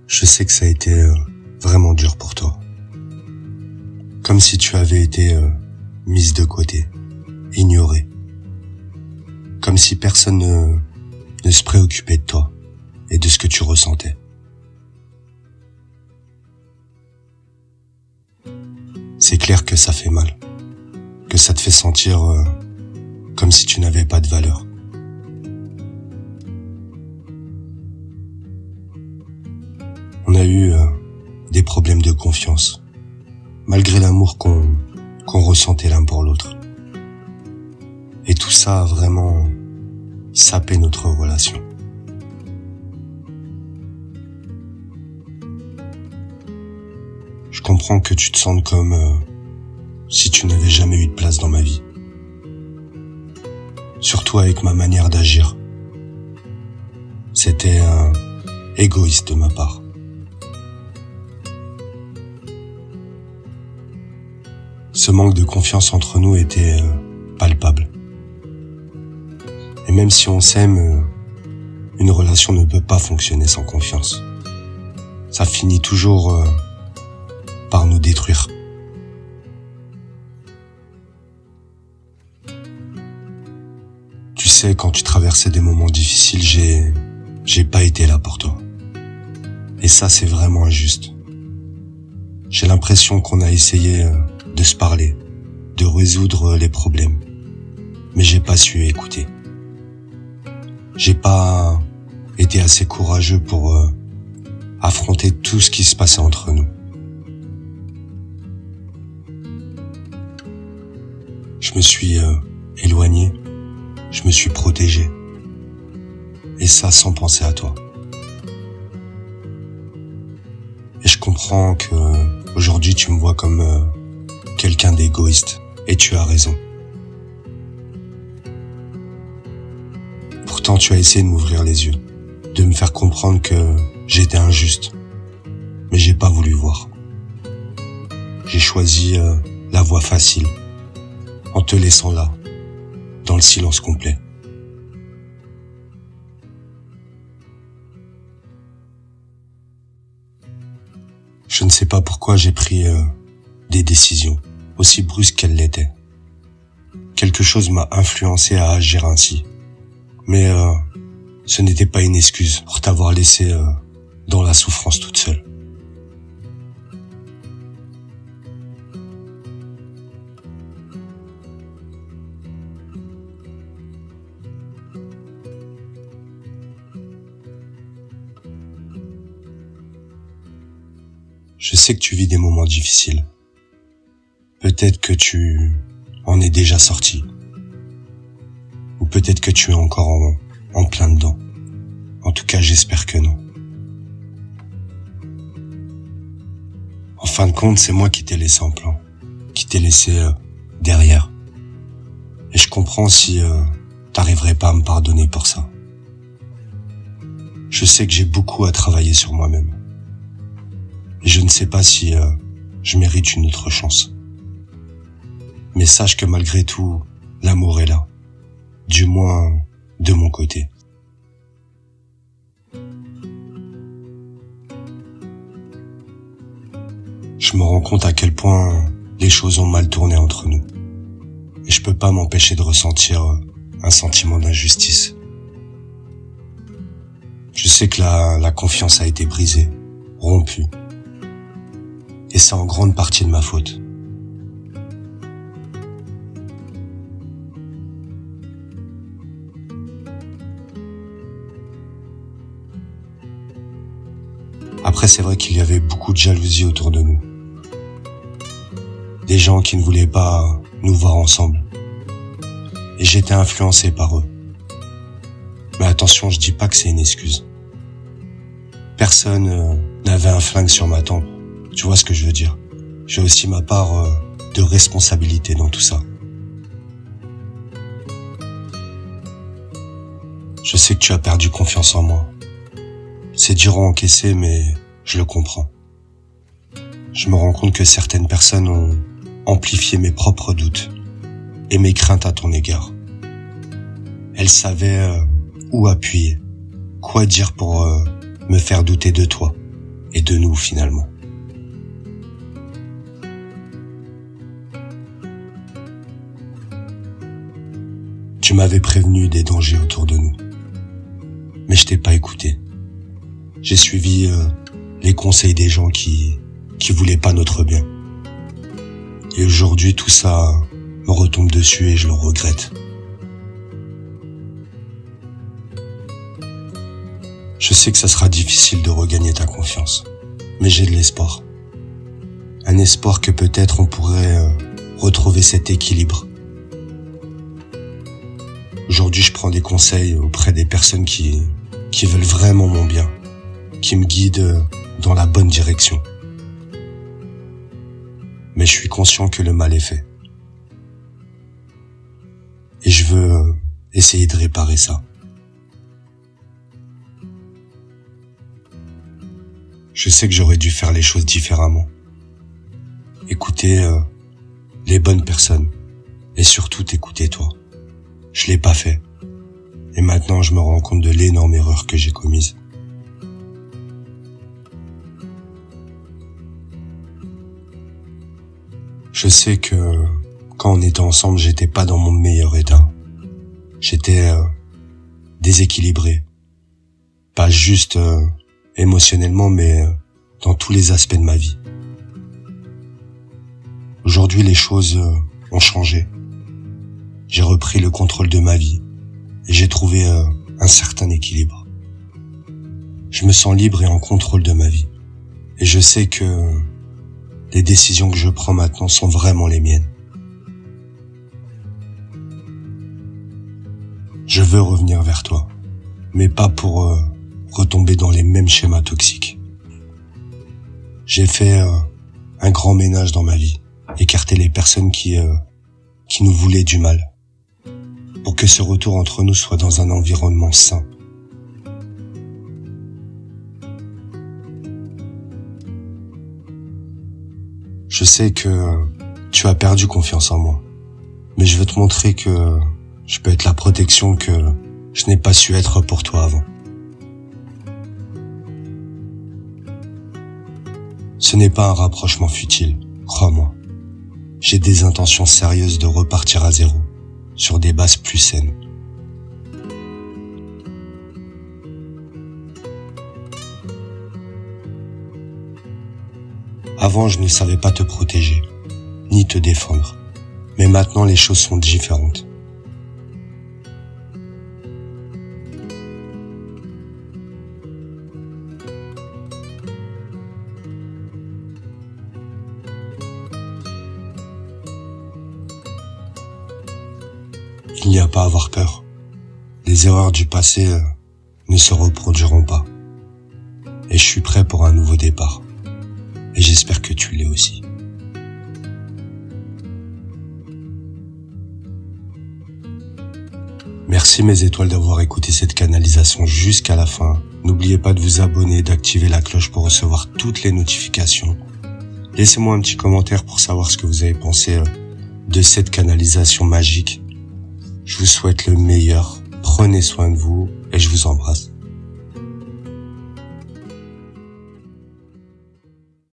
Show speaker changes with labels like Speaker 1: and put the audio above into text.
Speaker 1: Je sais que ça a été vraiment dur pour toi. Comme si tu avais été mise de côté, ignorée. Comme si personne ne se préoccupait de toi et de ce que tu ressentais. C'est clair que ça fait mal, que ça te fait sentir comme si tu n'avais pas de valeur. On a eu des problèmes de confiance, malgré l'amour qu'on ressentait l'un pour l'autre. Et tout ça a vraiment sapé notre relation. Je comprends que tu te sentes comme si tu n'avais jamais eu de place dans ma vie. Surtout avec ma manière d'agir. C'était égoïste de ma part. Ce manque de confiance entre nous était palpable. Et même si on s'aime, une relation ne peut pas fonctionner sans confiance. Ça finit toujours par nous détruire. Tu sais, quand tu traversais des moments difficiles, j'ai pas été là pour toi. Et ça, c'est vraiment injuste. J'ai l'impression qu'on a essayé de se parler, de résoudre les problèmes. Mais j'ai pas su écouter. J'ai pas été assez courageux pour affronter tout ce qui se passait entre nous. Je me suis éloigné, je me suis protégé. Et ça sans penser à toi. Et je comprends que aujourd'hui tu me vois comme quelqu'un d'égoïste. Et tu as raison. Pourtant tu as essayé de m'ouvrir les yeux, de me faire comprendre que j'étais injuste. Mais j'ai pas voulu voir. J'ai choisi la voie facile, en te laissant là, dans le silence complet. Je ne sais pas pourquoi j'ai pris des décisions, aussi brusques qu'elles l'étaient. Quelque chose m'a influencé à agir ainsi. Mais ce n'était pas une excuse pour t'avoir laissé dans la souffrance toute seule. Je sais que tu vis des moments difficiles. Peut-être que tu en es déjà sorti. Ou peut-être que tu es encore en plein dedans. En tout cas, j'espère que non. En fin de compte, c'est moi qui t'ai laissé en plan. Qui t'ai laissé derrière. Et je comprends si t'arriverais pas à me pardonner pour ça. Je sais que j'ai beaucoup à travailler sur moi-même. Et je ne sais pas si je mérite une autre chance. Mais sache que malgré tout, l'amour est là. Du moins, de mon côté. Je me rends compte à quel point les choses ont mal tourné entre nous. Et je peux pas m'empêcher de ressentir un sentiment d'injustice. Je sais que la confiance a été brisée, rompue. Et c'est en grande partie de ma faute. Après, c'est vrai qu'il y avait beaucoup de jalousie autour de nous. Des gens qui ne voulaient pas nous voir ensemble. Et j'étais influencé par eux. Mais attention, je dis pas que c'est une excuse. Personne n'avait un flingue sur ma tempe. Tu vois ce que je veux dire? J'ai aussi ma part de responsabilité dans tout ça. Je sais que tu as perdu confiance en moi. C'est dur à encaisser, mais je le comprends. Je me rends compte que certaines personnes ont amplifié mes propres doutes et mes craintes à ton égard. Elles savaient où appuyer, quoi dire pour me faire douter de toi et de nous finalement. Tu m'avais prévenu des dangers autour de nous, mais je t'ai pas écouté. J'ai suivi les conseils des gens qui voulaient pas notre bien. Et aujourd'hui, tout ça me retombe dessus et je le regrette. Je sais que ça sera difficile de regagner ta confiance, mais j'ai de l'espoir. Un espoir que peut-être on pourrait retrouver cet équilibre. Aujourd'hui, je prends des conseils auprès des personnes qui veulent vraiment mon bien, qui me guident dans la bonne direction. Mais je suis conscient que le mal est fait. Et je veux essayer de réparer ça. Je sais que j'aurais dû faire les choses différemment. Écouter les bonnes personnes. Et surtout t'écouter toi. Je l'ai pas fait. Et maintenant je me rends compte de l'énorme erreur que j'ai commise. Je sais que quand on était ensemble, j'étais pas dans mon meilleur état. J'étais déséquilibré. Pas juste émotionnellement, mais dans tous les aspects de ma vie. Aujourd'hui, les choses ont changé. J'ai repris le contrôle de ma vie et j'ai trouvé un certain équilibre. Je me sens libre et en contrôle de ma vie. Et je sais que les décisions que je prends maintenant sont vraiment les miennes. Je veux revenir vers toi, mais pas pour retomber dans les mêmes schémas toxiques. J'ai fait un grand ménage dans ma vie, écarter les personnes qui nous voulaient du mal, pour que ce retour entre nous soit dans un environnement sain. Je sais que tu as perdu confiance en moi, mais je veux te montrer que je peux être la protection que je n'ai pas su être pour toi avant. Ce n'est pas un rapprochement futile, crois-moi. J'ai des intentions sérieuses de repartir à zéro, sur des bases plus saines. Avant, je ne savais pas te protéger, ni te défendre. Mais maintenant, les choses sont différentes. Il n'y a pas à avoir peur. Les erreurs du passé ne se reproduiront pas. Et je suis prêt pour un nouveau départ. Et j'espère que tu l'es aussi. Merci mes étoiles d'avoir écouté cette canalisation jusqu'à la fin. N'oubliez pas de vous abonner et d'activer la cloche pour recevoir toutes les notifications. Laissez-moi un petit commentaire pour savoir ce que vous avez pensé de cette canalisation magique. Je vous souhaite le meilleur. Prenez soin de vous et je vous embrasse.